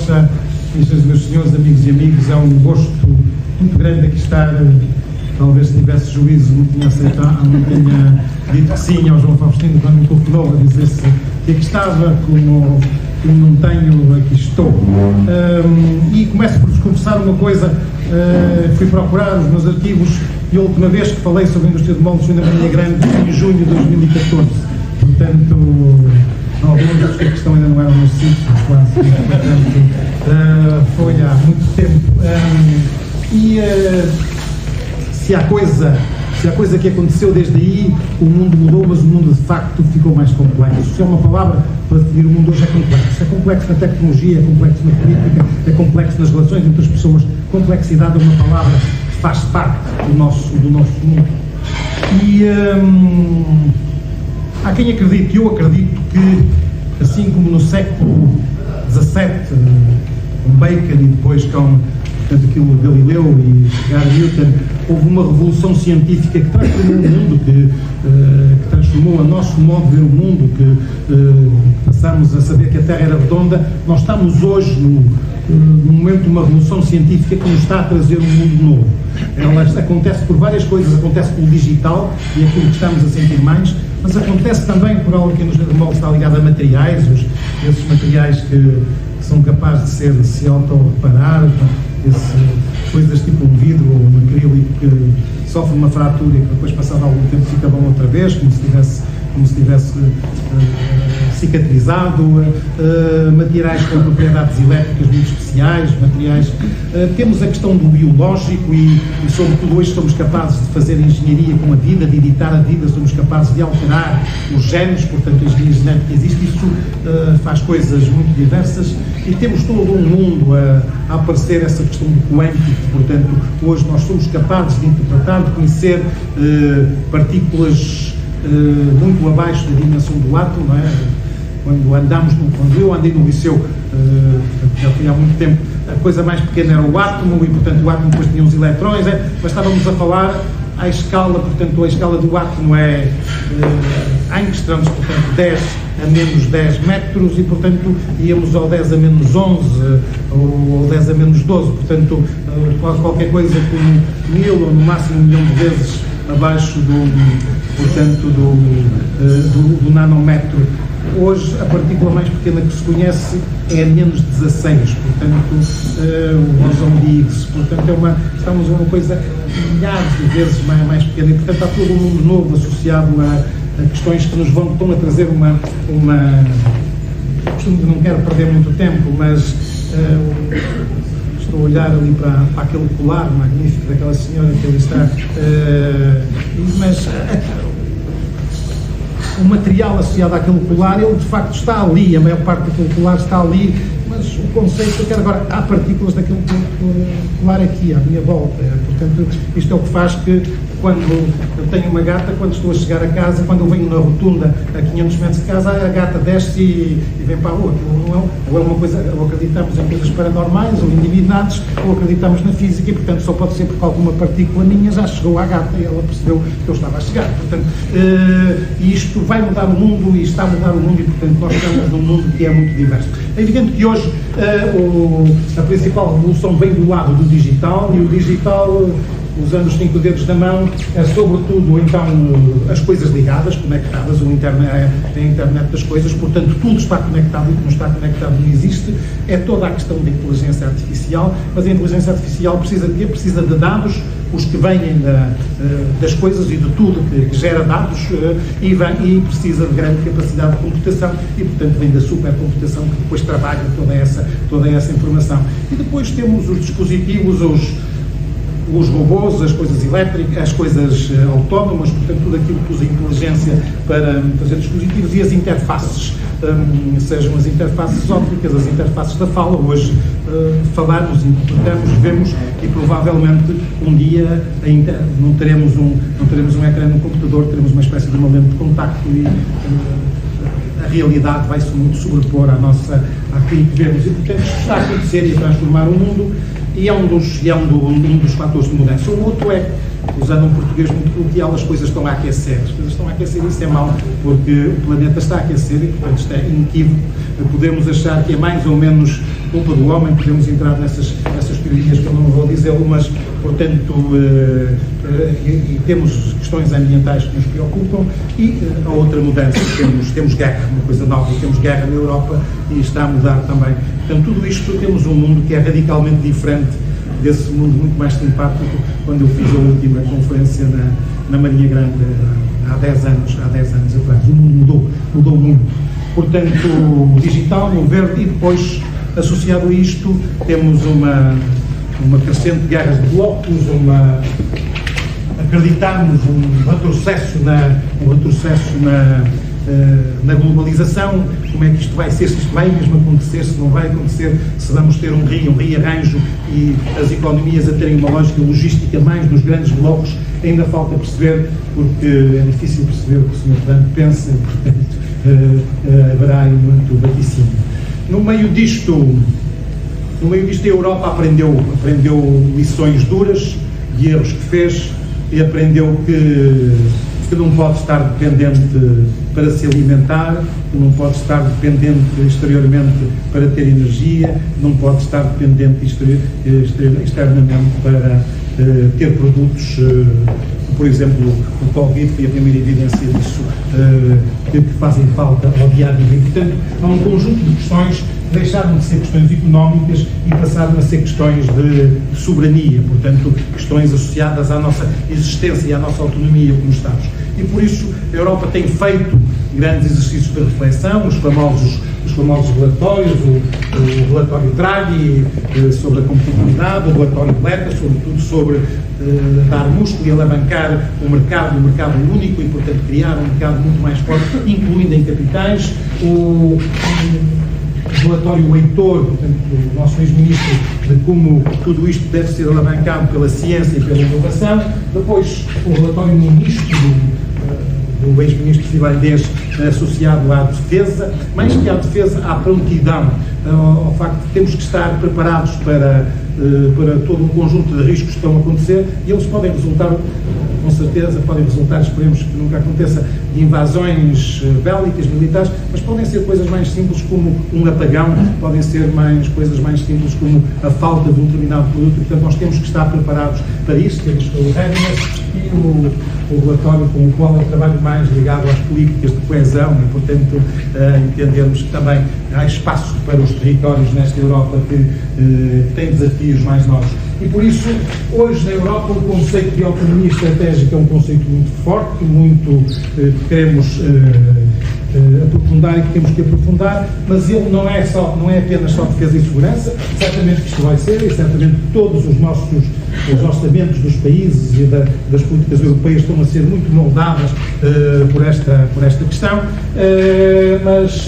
Rocha, meus senhores, amigos e amigos, é um gosto muito grande aqui estar. Talvez se tivesse juízo não tinha aceitado, não tinha dito que sim ao João Faustino quando me telefonou a dizer-se que aqui estava, como não tenho, aqui estou. E começo por vos confessar uma coisa, fui procurar os meus arquivos e a última vez que falei sobre a indústria de moldes foi na Marinha Grande em junho de 2014, portanto, alguns que a questão ainda não era no sítio, quase, portanto, foi há muito tempo. Se há coisa que aconteceu desde aí, o mundo mudou, mas o mundo de facto ficou mais complexo. Se é uma palavra para definir o mundo hoje, é complexo. É complexo na tecnologia, é complexo na política, é complexo nas relações entre as pessoas. Complexidade é uma palavra que faz parte do nosso mundo. E há quem acredite, eu acredito que, assim como no século XVII, com Bacon e depois com aquilo de Galileu e Newton, houve uma revolução científica que transformou o mundo, que transformou o nosso modo de ver o mundo, que passamos a saber que a Terra era redonda. Nós estamos hoje no momento de uma revolução científica que nos está a trazer um mundo novo. Ela acontece por várias coisas, acontece pelo digital e aquilo que estamos a sentir mais, mas acontece também por algo que nos está ligado a materiais, esses materiais que são capazes de se auto-reparar, coisas tipo um vidro ou um acrílico que sofre uma fratura e que depois, passado algum tempo, fica bom outra vez, como se tivesse cicatrizado, materiais com propriedades elétricas muito especiais, materiais. Temos a questão do biológico e sobretudo hoje somos capazes de fazer engenharia com a vida, de editar a vida, somos capazes de alterar os genes, portanto a engenharia genética existe, isso faz coisas muito diversas e temos todo um mundo a aparecer, essa questão do quântico, portanto hoje nós somos capazes de interpretar, de conhecer partículas muito abaixo da dimensão do átomo, não é? Quando eu andei no liceu, já foi há muito tempo, a coisa mais pequena era o átomo e, portanto, o átomo depois tinha os elétrons, mas estávamos a falar à escala, portanto, a escala do átomo é angstroms, portanto, 10 a menos 10 metros e, portanto, íamos ao 10 a menos 11 ou ao 10 a menos 12, portanto, qualquer coisa como 1000 ou no máximo 1 milhão de vezes abaixo do nanômetro. Hoje, a partícula mais pequena que se conhece é menos 16, portanto, o bóson de Higgs, portanto, estamos a uma coisa milhares de vezes mais pequena e, portanto, há todo um mundo novo associado a questões que nos estão a trazer não quero perder muito tempo, mas estou a olhar ali para aquele colar magnífico daquela senhora que ali está, mas o material associado àquele colar, ele de facto está ali, a maior parte daquele colar está ali, mas o conceito, eu quero agora, há partículas daquele colar aqui, à minha volta, portanto, isto é o que faz que, quando eu tenho uma gata, quando estou a chegar a casa, quando eu venho na rotunda a 500 metros de casa, a gata desce e vem para a rua. Ou é uma coisa, ou acreditamos em coisas paranormais, ou em divindades, ou acreditamos na física, e portanto só pode ser porque alguma partícula minha já chegou à gata e ela percebeu que eu estava a chegar. Portanto, isto vai mudar o mundo e está a mudar o mundo e, portanto, nós estamos num mundo que é muito diverso. É evidente que hoje a principal revolução vem do lado do digital, e o digital, usando os 5 dedos da mão, é sobretudo, então, as coisas ligadas, conectadas, a internet das coisas, portanto, tudo está conectado e o que não está conectado não existe, é toda a questão da inteligência artificial, mas a inteligência artificial precisa de quê? Precisa de dados, os que vêm das coisas e de tudo que gera dados, e precisa de grande capacidade de computação e, portanto, vem da supercomputação que depois trabalha toda essa informação. E depois temos os dispositivos, os robôs, as coisas elétricas, as coisas autónomas, portanto, tudo aquilo que usa inteligência para fazer dispositivos, e as interfaces, sejam as interfaces ópticas, as interfaces da fala. Hoje falamos, interpretamos, vemos e provavelmente um dia não teremos um ecrã no computador, teremos uma espécie de uma lente de contacto e a realidade vai-se muito sobrepor àquilo que vemos. E, portanto, isto está a acontecer e a transformar o mundo. E é um dos fatores de mudança. O outro é, usando um português muito coloquial, as coisas estão a aquecer. As coisas estão a aquecer e isso é mau, porque o planeta está a aquecer e, portanto, isto é inequívoco. Podemos achar que é mais ou menos culpa do homem, podemos entrar nessas teorias que eu não vou dizer, mas, portanto, e temos questões ambientais que nos preocupam e a outra mudança, temos guerra, uma coisa nova, temos guerra na Europa e está a mudar também. Portanto, tudo isto, temos um mundo que é radicalmente diferente desse mundo muito mais simpático quando eu fiz a última conferência na Marinha Grande há 10 anos atrás. O mundo mudou muito. Portanto, o digital, o verde, e depois, associado a isto, temos uma crescente guerra de blocos, acreditarmos um retrocesso na globalização, como é que isto vai ser, se isto vai mesmo acontecer, se não vai acontecer, se vamos ter um rearranjo e as economias a terem uma lógica logística mais nos grandes blocos, ainda falta perceber, porque é difícil perceber o que o Sr. Trump pensa, portanto, haverá aí muito vaticínio. No meio disto a Europa aprendeu lições duras de erros que fez e aprendeu que não pode estar dependente para se alimentar, que não pode estar dependente exteriormente para ter energia, não pode estar dependente externamente para ter produtos, por exemplo, o Covid foi a primeira evidência disso, que fazem falta ao dia a dia. Portanto, há um conjunto de questões que deixaram de ser questões económicas e passaram a ser questões de soberania, portanto, questões associadas à nossa existência e à nossa autonomia como Estados. E por isso a Europa tem feito grandes exercícios de reflexão, os famosos relatórios, o relatório Draghi sobre a competitividade, o relatório Letta, sobretudo sobre dar músculo e alavancar o mercado único e, portanto, criar um mercado muito mais forte, incluindo em capitais, o relatório Heitor, portanto, do nosso ex-ministro, de como tudo isto deve ser alavancado pela ciência e pela inovação, depois o relatório ministro do ex-ministro finlandês associado à defesa, mais que à defesa, à prontidão, ao facto de termos que estar preparados para todo um conjunto de riscos que estão a acontecer, e eles podem resultar, com certeza, esperemos que nunca aconteça, de invasões bélicas, militares, mas podem ser coisas mais simples como um apagão, podem ser coisas mais simples como a falta de um determinado produto, e, portanto, nós temos que estar preparados para isso. Temos o readiness e o relatório com o qual eu trabalho mais ligado às políticas de coesão e, portanto, entendermos que também há espaço para os territórios nesta Europa que têm desafios mais novos. E por isso, hoje na Europa, o conceito de autonomia estratégica é um conceito muito forte, que queremos aprofundar e que temos que aprofundar, mas ele não é apenas só defesa e segurança, certamente que isto vai ser, e certamente que todos os orçamentos dos países e das políticas europeias estão a ser muito moldadas por esta questão, mas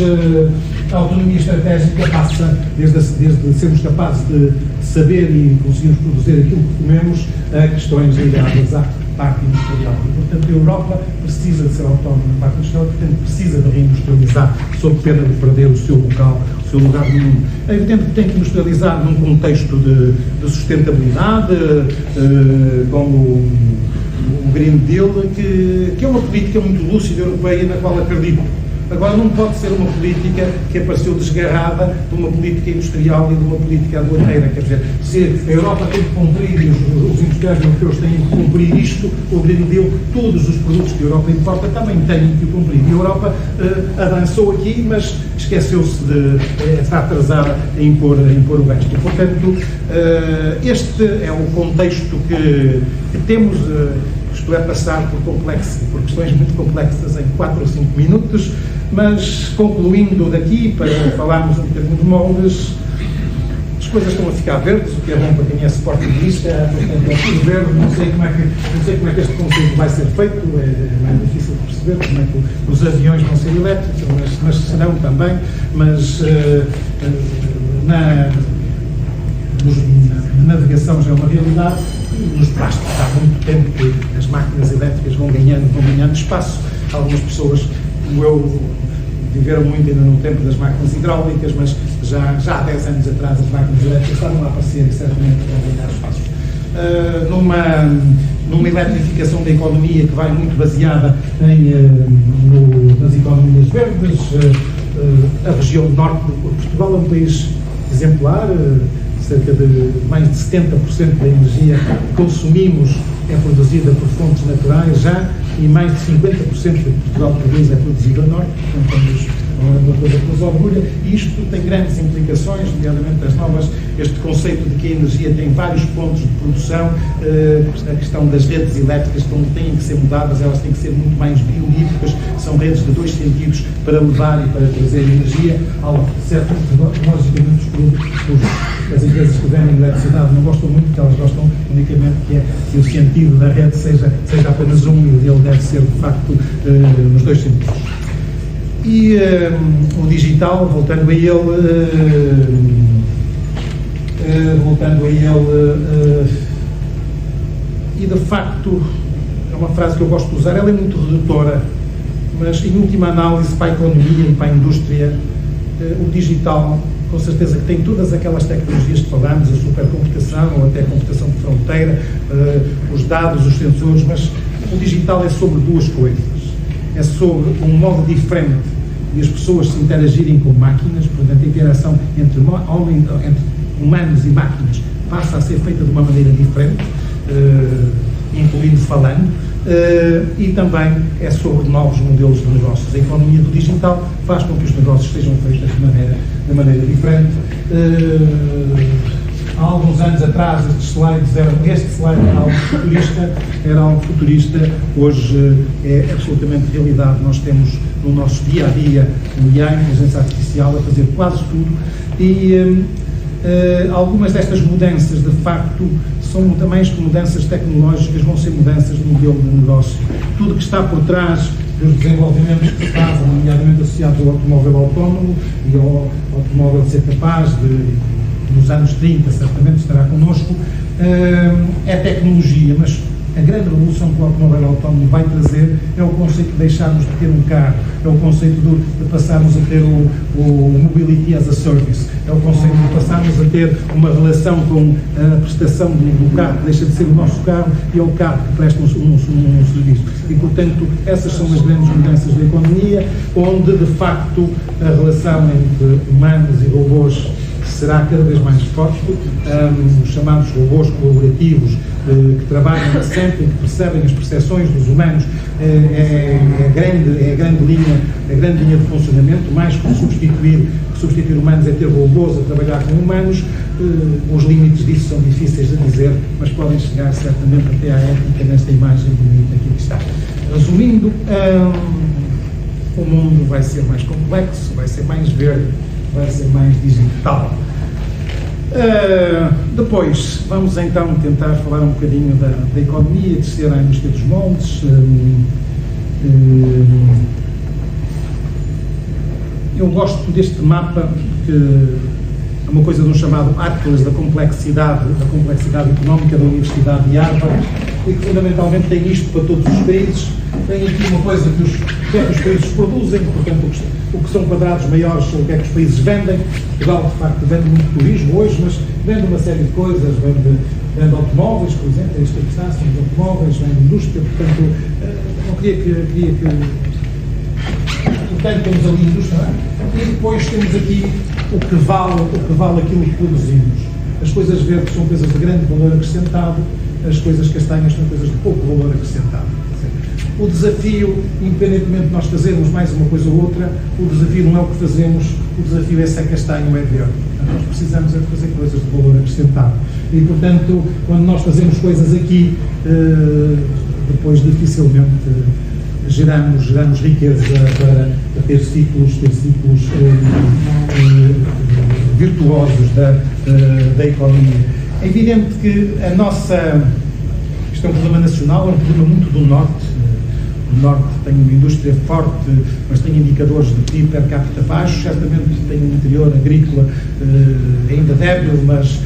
a autonomia estratégica passa desde sermos capazes de saber e conseguirmos produzir aquilo que comemos a questões ligadas à parte industrial. E, portanto, a Europa precisa de ser autónoma na parte industrial, portanto, precisa de reindustrializar, sob pena de perder o seu lugar no mundo. É evidente que tem que industrializar num contexto de sustentabilidade, com o Green Deal, que é uma política muito lúcida europeia na qual acredito. Agora, não pode ser uma política que apareceu desgarrada de uma política industrial e de uma política aduaneira. Quer dizer, se a Europa tem que cumprir, e os industriais europeus têm que cumprir isto, o Green Deal, todos os produtos que a Europa importa também têm que cumprir. E a Europa avançou aqui, mas esqueceu-se está atrasada a impor o resto. E, portanto, este é o contexto que temos. Isto é passar por questões muito complexas em 4 ou 5 minutos, mas concluindo daqui, para falarmos um bocadinho de moldes, as coisas estão a ficar verdes, o que é bom para quem é sportingista, portanto é tudo verde, não sei como é que este conceito vai ser feito, é mais difícil de perceber como é que os aviões vão ser elétricos, mas serão também, mas na navegação já é uma realidade. Nos plásticos há muito tempo que as máquinas elétricas vão ganhando espaço. Algumas pessoas, como eu, viveram muito ainda no tempo das máquinas hidráulicas, mas já há 10 anos atrás as máquinas elétricas estavam a aparecer e certamente vão ganhar espaços. Numa eletrificação da economia que vai muito baseada nas economias verdes, a região norte de Portugal é um país exemplar. Cerca de mais de 70% da energia que consumimos é produzida por fontes naturais já, e mais de 50% que Portugal produz é produzido a norte, portanto, uma coisa que nos orgulha, e isto tem grandes implicações, nomeadamente as novas, este conceito de que a energia tem vários pontos de produção, a questão das redes elétricas têm que ser mudadas, elas têm que ser muito mais biolíticas, são redes de 2 sentidos para levar e para trazer energia, algo certo, logicamente as empresas que vendem eletricidade não gostam muito, porque elas gostam unicamente que o sentido da rede seja apenas um, e ele deve ser, de facto, nos 2 sentidos. E o digital, voltando a ele, e de facto, é uma frase que eu gosto de usar, ela é muito redutora, mas em última análise para a economia e para a indústria, o digital, com certeza que tem todas aquelas tecnologias que falamos, a supercomputação ou até a computação de fronteira, os dados, os sensores, mas o digital é sobre 2 coisas. É sobre um modo diferente de as pessoas se interagirem com máquinas, portanto a interação entre humanos e máquinas passa a ser feita de uma maneira diferente, incluindo falando, e também é sobre novos modelos de negócios. A economia do digital faz com que os negócios sejam feitos de maneira diferente. Há alguns anos atrás este slide era algo futurista, hoje é absolutamente realidade. Nós temos no nosso dia a dia o IA, a inteligência artificial, a fazer quase tudo, e algumas destas mudanças, de facto, são mais que mudanças tecnológicas, vão ser mudanças no modelo de negócio. Tudo que está por trás dos desenvolvimentos que se fazem, nomeadamente associados ao automóvel autónomo e ao automóvel ser capaz de, nos anos 30, certamente estará connosco, é tecnologia, mas a grande revolução que o automóvel autónomo vai trazer é o conceito de deixarmos de ter um carro, é o conceito de passarmos a ter o Mobility as a Service, é o conceito de passarmos a ter uma relação com a prestação do carro, que deixa de ser o nosso carro e é o carro que presta um serviço. E, portanto, essas são as grandes mudanças da economia, onde, de facto, a relação entre humanos e robôs será cada vez mais forte, os chamados robôs colaborativos, que trabalham sempre, que percebem as percepções dos humanos, é a grande linha de funcionamento. Mais que substituir humanos é ter robôs a trabalhar com humanos. Os limites disso são difíceis de dizer, mas podem chegar certamente até à ética nesta imagem bonita aqui que está. Resumindo, o mundo vai ser mais complexo, vai ser mais verde, vai ser mais digital. Depois, vamos então tentar falar um bocadinho da economia, descer à indústria dos moldes. Eu gosto deste mapa, que é uma coisa de um chamado Atlas da complexidade económica da Universidade de Harvard, e que fundamentalmente tem isto para todos os países. Tem aqui uma coisa que os países produzem, portanto, o que são quadrados maiores são o que é que os países vendem. Portugal, de facto, vende muito turismo hoje, mas vende uma série de coisas, vende automóveis, por exemplo, é isto que está, são os automóveis, vende indústria, portanto, não queria que portanto, temos ali a indústria, e depois temos aqui o que vale aquilo que produzimos. As coisas verdes são coisas de grande valor acrescentado, as coisas castanhas são coisas de pouco valor acrescentado. O desafio, independentemente de nós fazermos mais uma coisa ou outra, o desafio não é o que fazemos, o desafio é se é castanho ou é verde. Portanto, nós precisamos é de fazer coisas de valor acrescentado. E, portanto, quando nós fazemos coisas aqui, depois dificilmente geramos riqueza para ter ciclos virtuosos da economia. É evidente que isto é um problema nacional, é um problema muito do Norte. O Norte tem uma indústria forte, mas tem indicadores de PIB per capita baixos, certamente tem um interior agrícola ainda débil, mas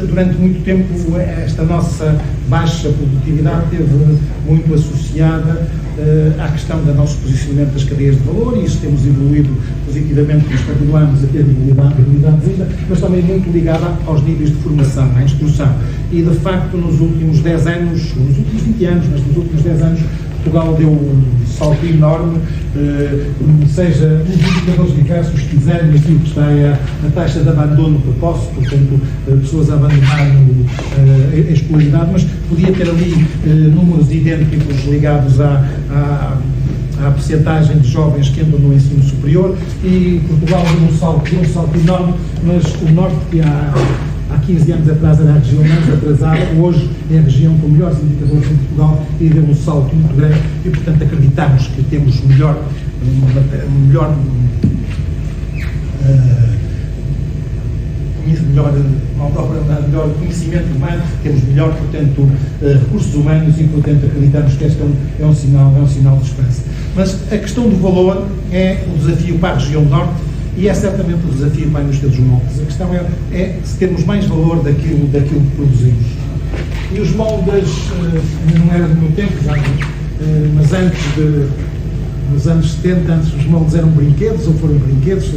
durante muito tempo esta nossa baixa produtividade esteve muito associada à questão do nosso posicionamento das cadeias de valor, e isso temos evoluído positivamente, mas continuamos a ter debilidades ainda, mas também muito ligada aos níveis de formação, à instrução. E, de facto, nos últimos 10 anos, nos últimos 20 anos, mas nos últimos 10 anos, Portugal deu um salto enorme, seja nos indicadores diversos que quiserem, aquilo que está é a taxa de abandono precoce, portanto, pessoas a abandonarem a escolaridade, mas podia ter ali números idênticos ligados à percentagem de jovens que entram no ensino superior, e Portugal deu um salto enorme, mas o Norte, que há 15 anos atrás era a região mais atrasada, hoje é a região com melhores indicadores em Portugal e deu um salto muito grande e, portanto, acreditamos que temos melhor conhecimento humano, temos melhor, portanto, recursos humanos e, portanto, acreditamos que este é um sinal de esperança. Mas a questão do valor é o desafio para a região Norte e é certamente o desafio para a indústria dos moldes. A questão é se termos mais valor daquilo que produzimos. E os moldes, não era do meu tempo, mas antes nos anos 70, antes os moldes eram brinquedos, ou foram brinquedos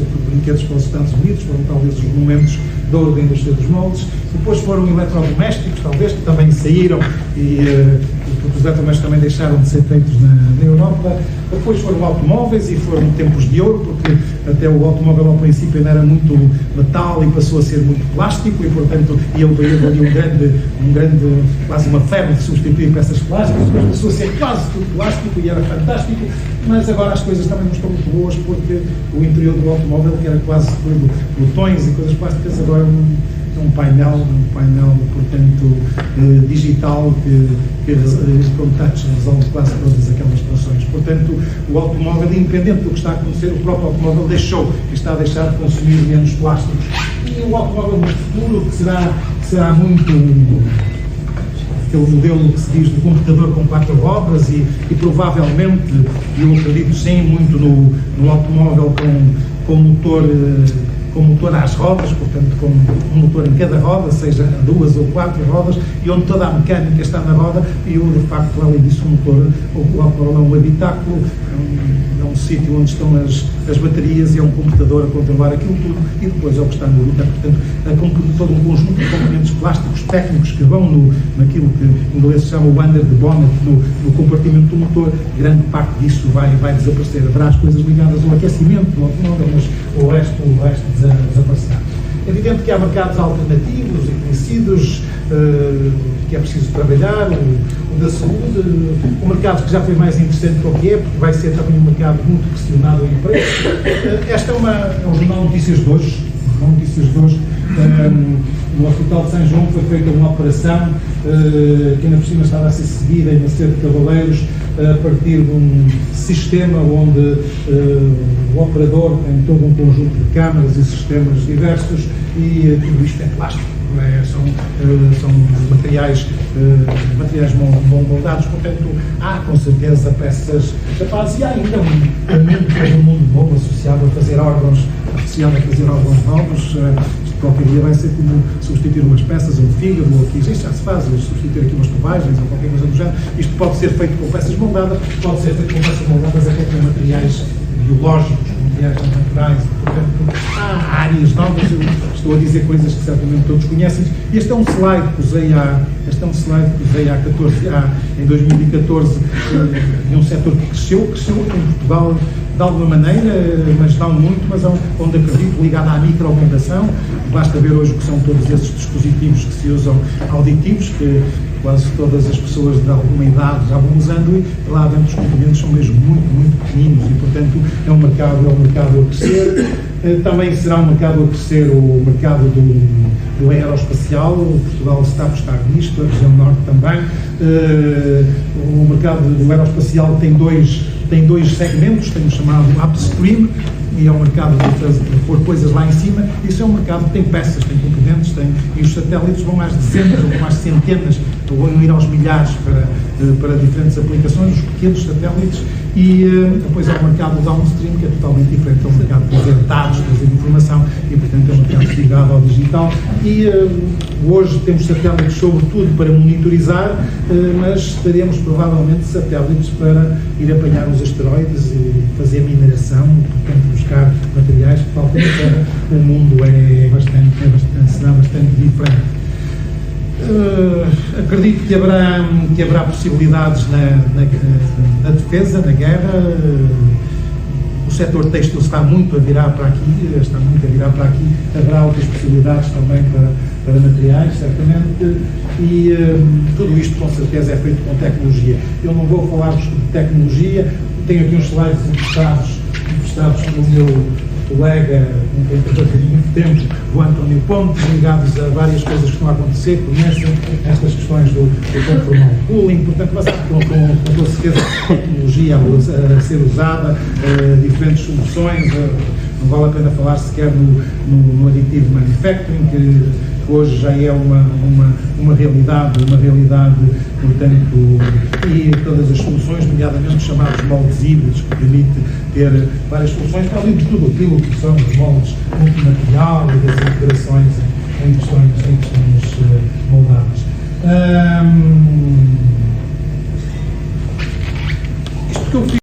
para os Estados Unidos, foram talvez os momentos de ouro da indústria dos moldes. Depois foram eletrodomésticos, talvez, que também saíram, porque os eletrodomésticos também deixaram de ser feitos na Europa. Depois foram automóveis e foram tempos de ouro, porque até o automóvel ao princípio ainda era muito metal e passou a ser muito plástico e, portanto, veio ali quase uma febre de substituir peças plásticas, depois passou a ser quase tudo plástico e era fantástico, mas agora as coisas também não estão muito boas, porque o interior do automóvel, que era quase tudo botões e coisas plásticas, agora é um painel, portanto, digital que com touch resolve quase todas aquelas situações. Portanto, o automóvel, independente do que está a acontecer, o próprio automóvel está a deixar de consumir menos plásticos. E o automóvel no futuro, que será muito aquele modelo que se diz do computador com 4 rodas e provavelmente, eu acredito sim, muito no automóvel com motor às rodas, portanto com um motor em cada roda, seja 2 ou 4 rodas, e onde toda a mecânica está na roda, e de facto, além disso, o automóvel é um habitáculo, é um sítio onde estão as baterias e é um computador a controlar aquilo tudo, e depois é o que está no habitáculo. Portanto, todo um conjunto de componentes plásticos técnicos que vão naquilo que em inglês se chama o under the bonnet, no compartimento do motor, grande parte disso vai desaparecer. Haverá as coisas ligadas ao aquecimento do automóvel, mas o resto desaparecerá. É evidente que há mercados alternativos e conhecidos que é preciso trabalhar, o da saúde, um mercado que já foi mais interessante do que porque vai ser também um mercado muito questionado em preço. Esta é o Jornal Notícias de hoje. No Hospital de São João foi feita uma operação que ainda por cima estava a ser seguida em Macedo de Cavaleiros, a partir de um sistema onde o operador tem todo um conjunto de câmaras e sistemas diversos e tudo isto é plástico, são materiais moldados, portanto há com certeza peças capazes e há ainda um mundo novo associado a fazer órgãos novos. Qualquer dia vai ser como substituir umas peças, um fígado, ou aqui, isto já se faz, substituir aqui umas tubagens ou qualquer coisa do género. Isto pode ser feito com peças moldadas, pode ser feito com peças moldadas até com materiais biológicos, com materiais naturais, portanto, há áreas novas. Eu estou a dizer coisas que certamente todos conhecem. Este é um slide que usei em 2014, de um setor que cresceu em Portugal, de alguma maneira, mas não muito, mas onde acredito, ligado à microaumentação. Basta ver hoje o que são todos esses dispositivos que se usam auditivos, que quase todas as pessoas de alguma idade já vão usando, e lá dentro os componentes são mesmo muito, muito pequeninos e, portanto, é um mercado a crescer. Também será um mercado a crescer o mercado do aeroespacial. Portugal está a apostar nisto, a região norte também. O mercado do aeroespacial tem dois segmentos, tem o chamado upstream, e é um mercado de pôr coisas lá em cima. Isso é um mercado que tem peças, tem componentes, e os satélites vão às dezenas, vão às centenas, vão ir aos milhares para diferentes aplicações, os pequenos satélites. E depois há o mercado downstream, que é totalmente diferente, é o mercado de trazer dados, trazer informação, e portanto é um mercado ligado ao digital. E hoje temos satélites sobretudo para monitorizar, mas teremos provavelmente satélites para ir apanhar os asteroides e fazer mineração, portanto buscar materiais que faltam para o mundo será bastante diferente. Acredito que haverá possibilidades na defesa, na guerra. O setor têxtil está muito a virar para aqui, haverá outras possibilidades também para materiais, certamente, e tudo isto com certeza é feito com tecnologia. Eu não vou falar-vos de tecnologia, tenho aqui uns slides emprestados pelo meu colega, com quem trabalhei muito tempo, o António Pontes, ligados a várias coisas que estão a acontecer, conhecem estas questões do conformal cooling, portanto, mas com toda certeza tecnologia a ser usada, diferentes soluções, não vale a pena falar sequer no additive manufacturing, que hoje já é uma realidade, portanto, e todas as soluções, nomeadamente os chamados moldes híbridos, que permite ter várias soluções, para além de tudo aquilo que são os moldes multimaterial e das integrações em questões moldadas. Isto que eu fiz